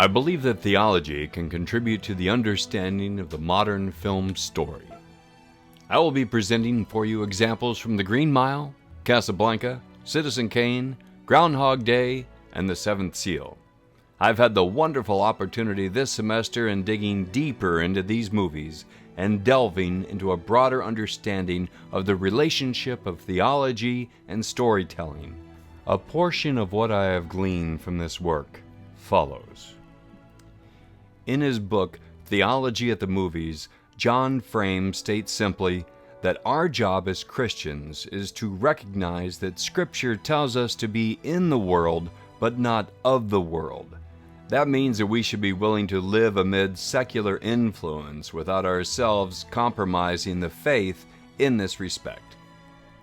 I believe that theology can contribute to the understanding of the modern film story. I will be presenting for you examples from The Green Mile, Casablanca, Citizen Kane, Groundhog Day, and The Seventh Seal. I've had the wonderful opportunity this semester in digging deeper into these movies and delving into a broader understanding of the relationship of theology and storytelling. A portion of what I have gleaned from this work follows. In his book, Theology at the Movies, John Frame states simply that our job as Christians is to recognize that Scripture tells us to be in the world, but not of the world. That means that we should be willing to live amid secular influence without ourselves compromising the faith in this respect.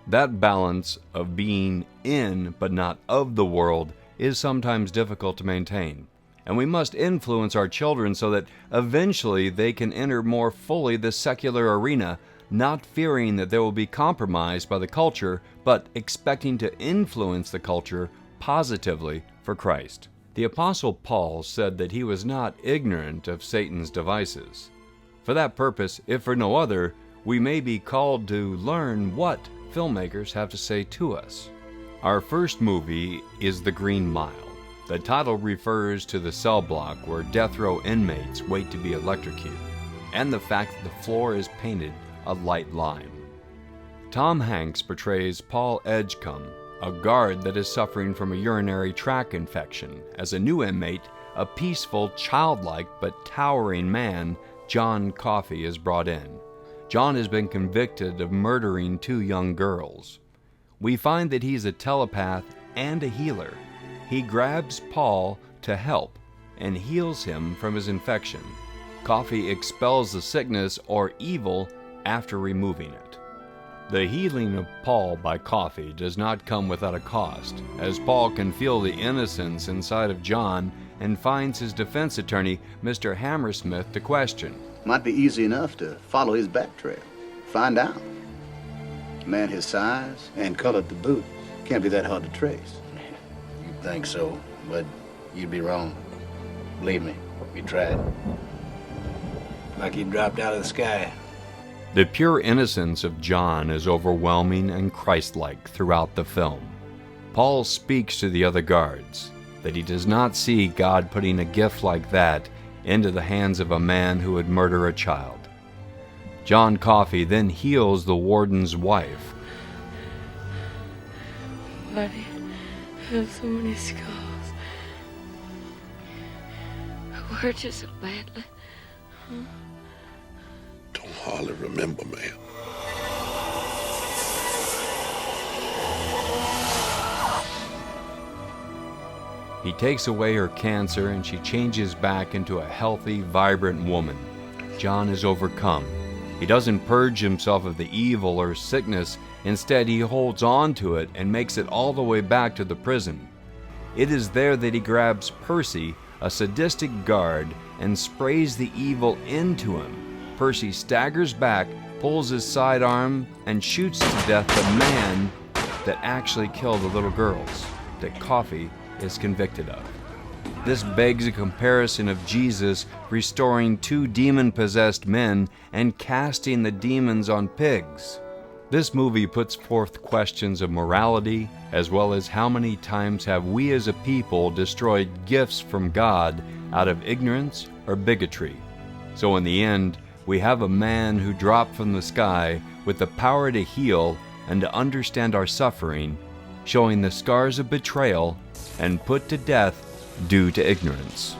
That balance of being in but not of the world is sometimes difficult to maintain. And we must influence our children so that eventually they can enter more fully the secular arena, not fearing that they will be compromised by the culture, but expecting to influence the culture positively for Christ. The Apostle Paul said that he was not ignorant of Satan's devices. For that purpose, if for no other, we may be called to learn what filmmakers have to say to us. Our first movie is The Green Mile. The title refers to the cell block where death row inmates wait to be electrocuted, and the fact that the floor is painted a light lime. Tom Hanks portrays Paul Edgecombe, a guard that is suffering from a urinary tract infection. As a new inmate, a peaceful, childlike, but towering man, John Coffey, is brought in. John has been convicted of murdering 2 young girls. We find that he's a telepath and a healer. He grabs Paul to help and heals him from his infection. Coffey expels the sickness or evil after removing it. The healing of Paul by Coffey does not come without a cost, as Paul can feel the innocence inside of John and finds his defense attorney, Mr. Hammersmith, to question. Might be easy enough to follow his back trail, find out. A man his size and color to boot can't be that hard to trace. You think so, but you'd be wrong. Believe me, we tried. Like he dropped out of the sky. The pure innocence of John is overwhelming and Christ-like throughout the film. Paul speaks to the other guards that he does not see God putting a gift like that into the hands of a man who would murder a child. John Coffey then heals the warden's wife. Why do you have so many scars? Who hurt you so badly? Huh? Don't hardly remember, ma'am. He takes away her cancer and she changes back into a healthy, vibrant woman. John is overcome. He doesn't purge himself of the evil or sickness. Instead, he holds on to it and makes it all the way back to the prison. It is there that he grabs Percy, a sadistic guard, and sprays the evil into him. Percy staggers back, pulls his sidearm, and shoots to death the man that actually killed the little girls that Coffey is convicted of. This begs a comparison of Jesus restoring 2 demon-possessed men and casting the demons on pigs. This movie puts forth questions of morality, as well as how many times have we as a people destroyed gifts from God out of ignorance or bigotry. So in the end, we have a man who dropped from the sky with the power to heal and to understand our suffering, showing the scars of betrayal and put to death due to ignorance.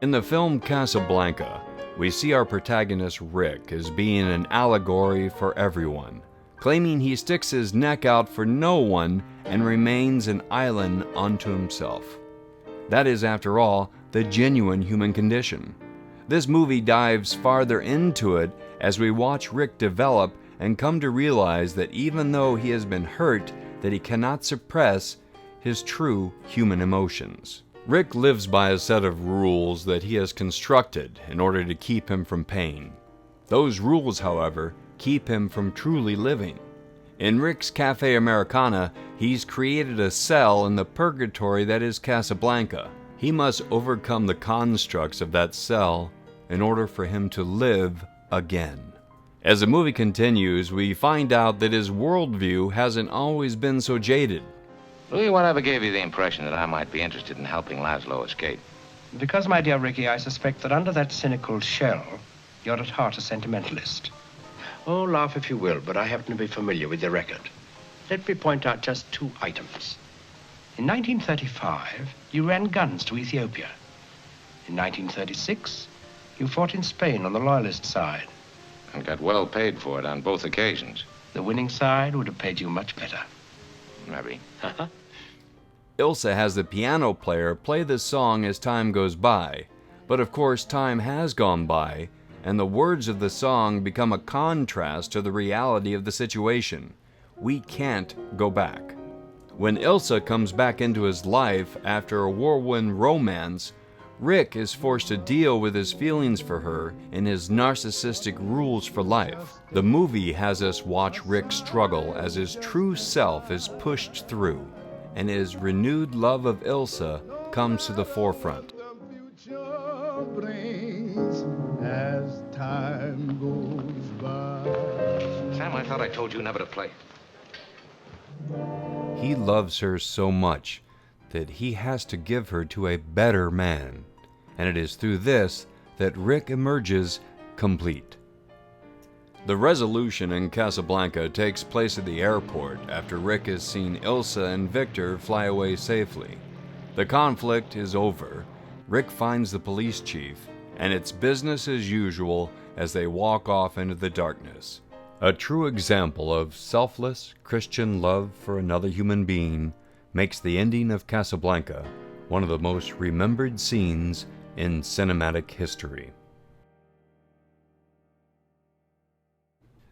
In the film Casablanca, we see our protagonist Rick as being an allegory for everyone, claiming he sticks his neck out for no one and remains an island unto himself. That is, after all, the genuine human condition. This movie dives farther into it as we watch Rick develop and come to realize that even though he has been hurt, that he cannot suppress his true human emotions. Rick lives by a set of rules that he has constructed in order to keep him from pain. Those rules, however, keep him from truly living. In Rick's Cafe Americana, he's created a cell in the purgatory that is Casablanca. He must overcome the constructs of that cell in order for him to live again. As the movie continues, we find out that his worldview hasn't always been so jaded. Louis, whatever gave you the impression that I might be interested in helping Laszlo escape? Because, my dear Ricky, I suspect that under that cynical shell, you're at heart a sentimentalist. Oh, laugh if you will, but I happen to be familiar with your record. Let me point out just 2 items. In 1935, you ran guns to Ethiopia. In 1936, you fought in Spain on the loyalist side. And got well paid for it on both occasions. The winning side would have paid you much better. Maybe. Ilsa has the piano player play this song as time goes by, but of course time has gone by, and the words of the song become a contrast to the reality of the situation. We can't go back. When Ilsa comes back into his life after a whirlwind romance, Rick is forced to deal with his feelings for her and his narcissistic rules for life. The movie has us watch Rick struggle as his true self is pushed through, and his renewed love of Ilsa comes to the forefront. As time goes by. Sam, I thought I told you never to play. He loves her so much that he has to give her to a better man, and it is through this that Rick emerges complete. The resolution in Casablanca takes place at the airport after Rick has seen Ilsa and Victor fly away safely. The conflict is over. Rick finds the police chief, and it's business as usual as they walk off into the darkness. A true example of selfless Christian love for another human being makes the ending of Casablanca one of the most remembered scenes in cinematic history.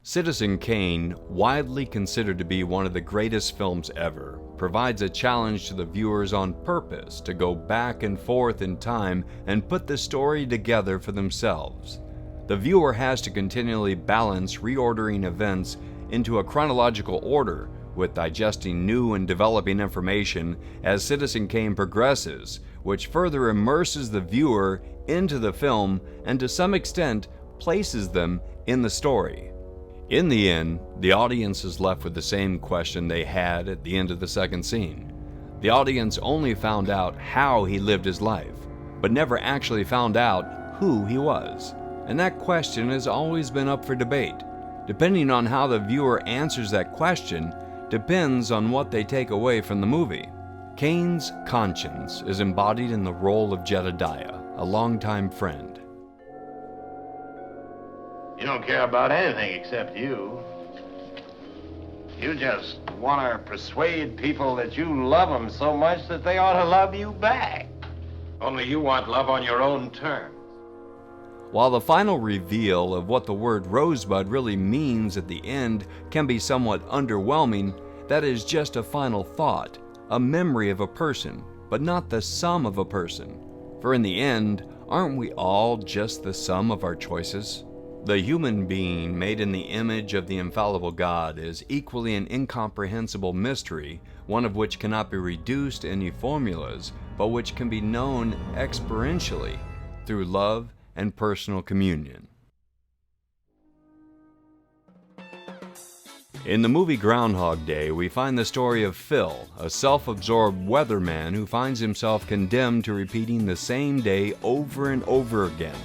Citizen Kane, widely considered to be one of the greatest films ever, provides a challenge to the viewers on purpose to go back and forth in time and put the story together for themselves. The viewer has to continually balance reordering events into a chronological order with digesting new and developing information as Citizen Kane progresses, which further immerses the viewer into the film and to some extent places them in the story. In the end, the audience is left with the same question they had at the end of the second scene. The audience only found out how he lived his life, but never actually found out who he was. And that question has always been up for debate. Depending on how the viewer answers that question, depends on what they take away from the movie. Kane's conscience is embodied in the role of Jedediah, a longtime friend. You don't care about anything except you. You just want to persuade people that you love them so much that they ought to love you back. Only you want love on your own terms. While the final reveal of what the word rosebud really means at the end can be somewhat underwhelming, that is just a final thought, a memory of a person, but not the sum of a person. For in the end, aren't we all just the sum of our choices? The human being made in the image of the infallible God is equally an incomprehensible mystery, one of which cannot be reduced to any formulas, but which can be known experientially through love and personal communion. In the movie Groundhog Day, we find the story of Phil, a self-absorbed weatherman who finds himself condemned to repeating the same day over and over again,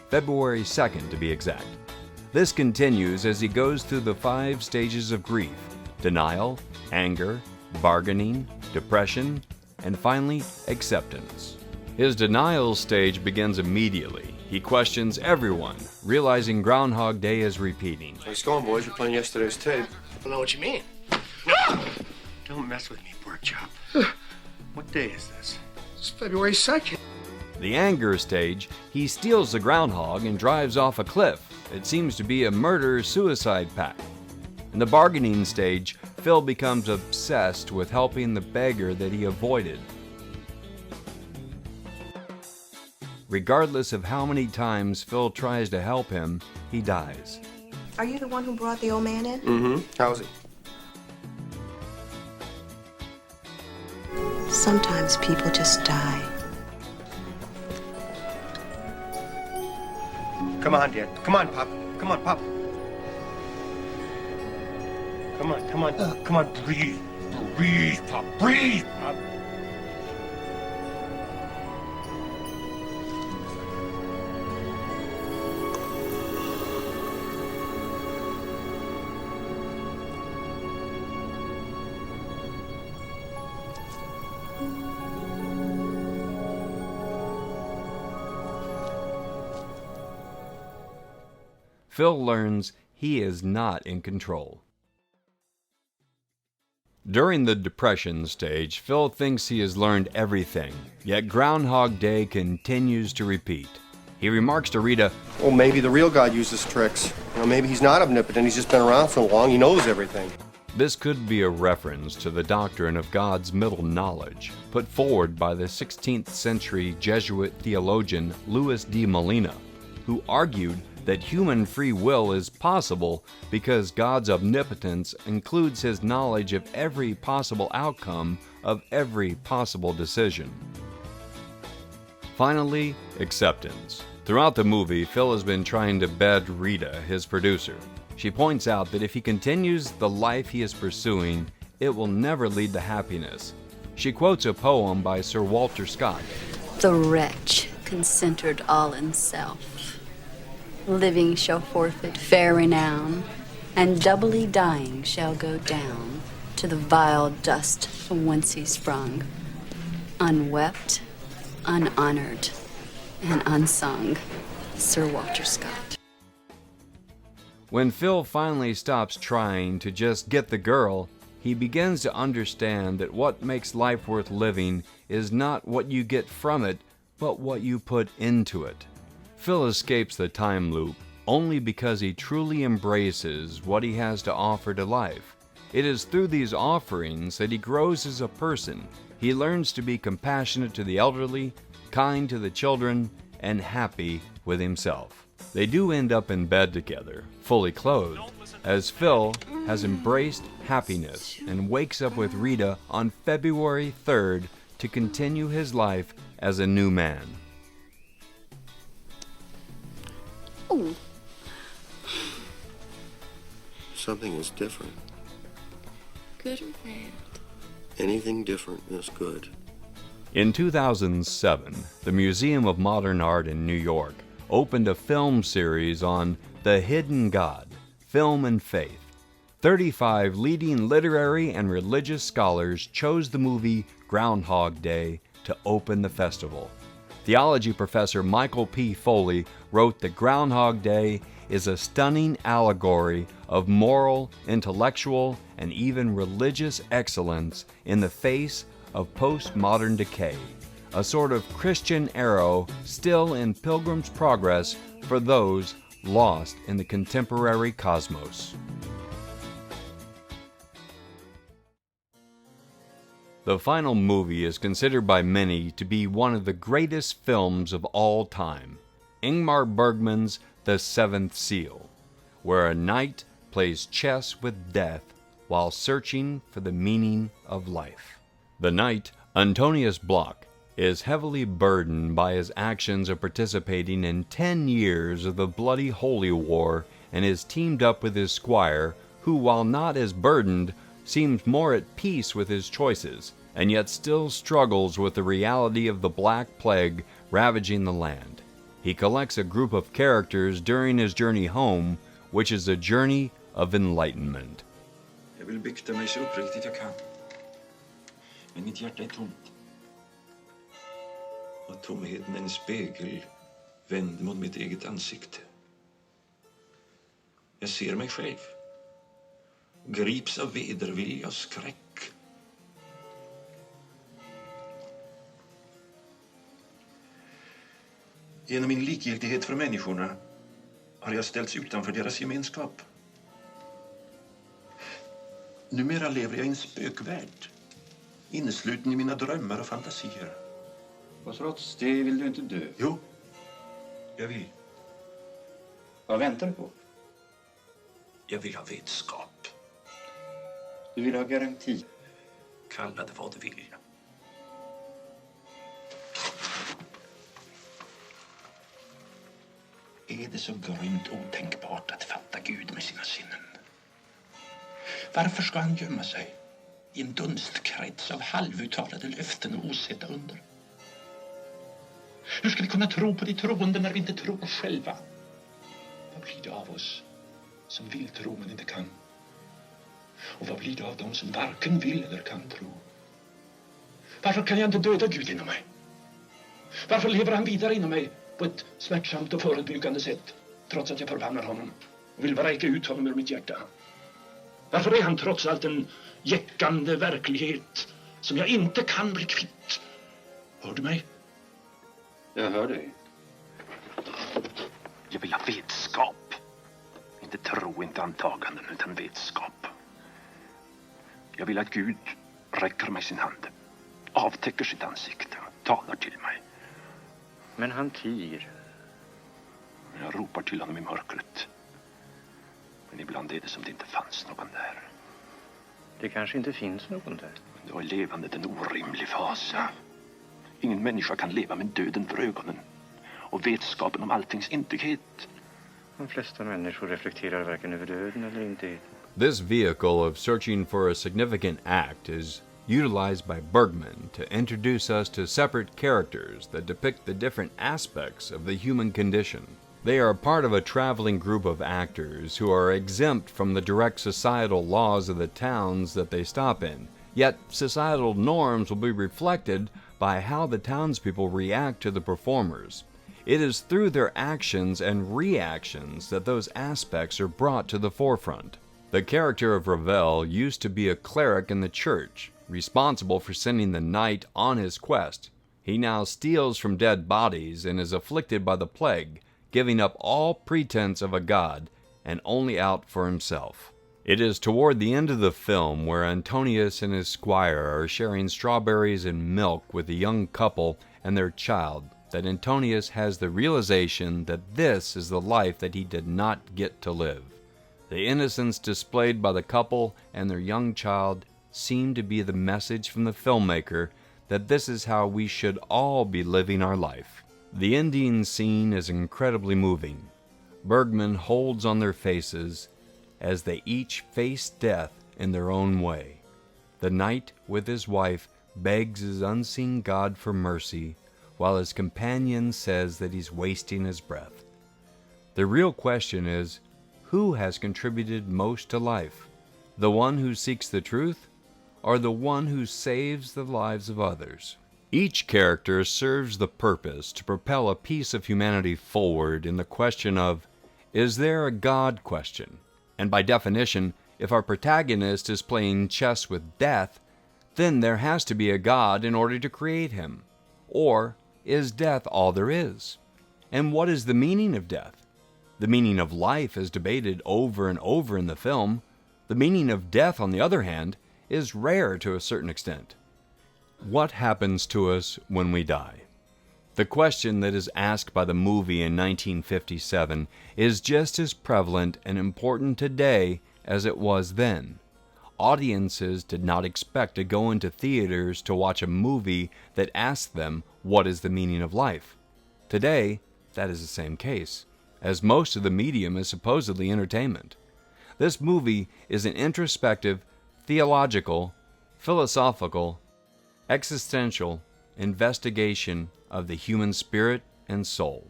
February 2nd to be exact. This continues as he goes through the 5 stages of grief: denial, anger, bargaining, depression, and finally, acceptance. His denial stage begins immediately. He questions everyone, realizing Groundhog Day is repeating. Nice going, boys. We're playing yesterday's tape. I don't know what you mean. Don't mess with me, pork chop. What day is this? It's February 2nd. The anger stage, he steals the groundhog and drives off a cliff. It seems to be a murder-suicide pact. In the bargaining stage, Phil becomes obsessed with helping the beggar that he avoided. regardless of how many times Phil tries to help him, he dies. Are you the one who brought the old man in? Mm-hmm. How's he? Sometimes people just die. Come on, Dad. Come on, Pop. Come on, Pop. Come on, come on, come on, breathe. Breathe, Pop. Breathe, Pop. Phil learns he is not in control. During the depression stage, Phil thinks he has learned everything, yet Groundhog Day continues to repeat. He remarks to Rita, Well, maybe the real God uses tricks. You know, maybe he's not omnipotent. He's just been around so long, he knows everything. This could be a reference to the doctrine of God's middle knowledge, put forward by the 16th century Jesuit theologian Louis de Molina, who argued that human free will is possible because God's omnipotence includes his knowledge of every possible outcome of every possible decision. Finally, acceptance. Throughout the movie, Phil has been trying to bed Rita, his producer. She points out that if he continues the life he is pursuing, it will never lead to happiness. She quotes a poem by Sir Walter Scott. The wretch, concentered all in self, living shall forfeit fair renown, and doubly dying shall go down to the vile dust from whence he sprung, unwept, unhonored, and unsung. Sir Walter Scott. When Phil finally stops trying to just get the girl, he begins to understand that what makes life worth living is not what you get from it, but what you put into it. Phil escapes the time loop only because he truly embraces what he has to offer to life. It is through these offerings that he grows as a person. He learns to be compassionate to the elderly, kind to the children, and happy with himself. They do end up in bed together, fully clothed, as Phil has embraced happiness and wakes up with Rita on February 3rd to continue his life as a new man. Oh. Something is different. Good or bad? Anything different is good. In 2007, the Museum of Modern Art in New York opened a film series on The Hidden God, Film and Faith. 35 leading literary and religious scholars chose the movie Groundhog Day to open the festival. Theology professor Michael P. Foley wrote that Groundhog Day is a stunning allegory of moral, intellectual, and even religious excellence in the face of postmodern decay, a sort of Christian arrow still in Pilgrim's Progress for those lost in the contemporary cosmos. The final movie is considered by many to be one of the greatest films of all time, Ingmar Bergman's The Seventh Seal, where a knight plays chess with death while searching for the meaning of life. The knight, Antonius Block, is heavily burdened by his actions of participating in 10 years of the bloody Holy War and is teamed up with his squire, who, while not as burdened, seems more at peace with his choices, and yet still struggles with the reality of the Black Plague ravaging the land. He collects a group of characters during his journey home, which is a journey of enlightenment. Jag vill bykta mig så uppriktigt jag kan. Men mitt hjärta är tomt. Och tomheten är en spegel vänd mot mitt eget ansikte. Jag ser mig själv. Grips av vedervilja och skräck. Genom min likgiltighet för människorna har jag ställts utanför deras gemenskap. Numera lever jag i en spökvärld, innesluten i mina drömmar och fantasier. Och trots det vill du inte dö? Jo, Jag vill. Vad väntar du på? Jag vill ha vetskap. Du vill ha garanti. Kalla det vad du vill. Är det så grymt otänkbart att fatta Gud med sina sinnen? Varför ska han gömma sig i en dunstkrets av halvuttalade löften och osedda under? Hur ska vi kunna tro på de troende när vi inte tror själva? Vad blir det av oss som vill tro men inte kan? Och vad blir det av dem som varken vill eller kan tro? Varför kan jag inte döda Gud inom mig? Varför lever han vidare inom mig på ett smärtsamt och förebyggande sätt, trots att jag förbannar honom och vill vräka ut honom ur mitt hjärta? Varför är han trots allt en jäckande verklighet som jag inte kan bli kvitt? Hör du mig? Jag hör dig. Jag vill ha vetskap. Inte tro, inte antaganden, utan vetskap. Jag vill att Gud räcker mig sin hand, avtäcker sitt ansikte och talar till mig. Men han tiger. Jag ropar till honom i mörkret. Men ibland är det som det inte fanns någon där. Det kanske inte finns någon där. Då är levandet en orimlig fasa. Ingen människa kan leva med döden för ögonen och vetskapen om alltings intighet. De flesta människor reflekterar varken över döden eller inte. This vehicle of searching for a significant act is utilized by Bergman to introduce us to separate characters that depict the different aspects of the human condition. They are part of a traveling group of actors who are exempt from the direct societal laws of the towns that they stop in, yet societal norms will be reflected by how the townspeople react to the performers. It is through their actions and reactions that those aspects are brought to the forefront. The character of Ravel used to be a cleric in the church, responsible for sending the knight on his quest. He now steals from dead bodies and is afflicted by the plague, giving up all pretense of a god and only out for himself. It is toward the end of the film where Antonius and his squire are sharing strawberries and milk with a young couple and their child that Antonius has the realization that this is the life that he did not get to live. The innocence displayed by the couple and their young child seemed to be the message from the filmmaker that this is how we should all be living our life. The ending scene is incredibly moving. Bergman holds on their faces as they each face death in their own way. The knight with his wife begs his unseen God for mercy, while his companion says that he's wasting his breath. The real question is, who has contributed most to life? The one who seeks the truth, or the one who saves the lives of others? Each character serves the purpose to propel a piece of humanity forward in the question of, is there a God question? And by definition, if our protagonist is playing chess with death, then there has to be a God in order to create him. Or is death all there is? And what is the meaning of death? The meaning of life is debated over and over in the film. The meaning of death, on the other hand, is rare to a certain extent. What happens to us when we die? The question that is asked by the movie in 1957 is just as prevalent and important today as it was then. Audiences did not expect to go into theaters to watch a movie that asked them, what is the meaning of life? Today, that is the same case, as most of the medium is supposedly entertainment. This movie is an introspective, theological, philosophical, existential investigation of the human spirit and soul.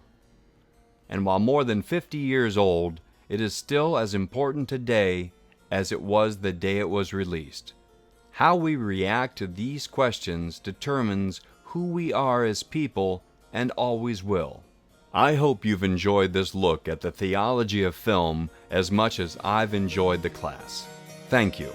And while more than 50 years old, it is still as important today as it was the day it was released. How we react to these questions determines who we are as people and always will. I hope you've enjoyed this look at the theology of film as much as I've enjoyed the class. Thank you.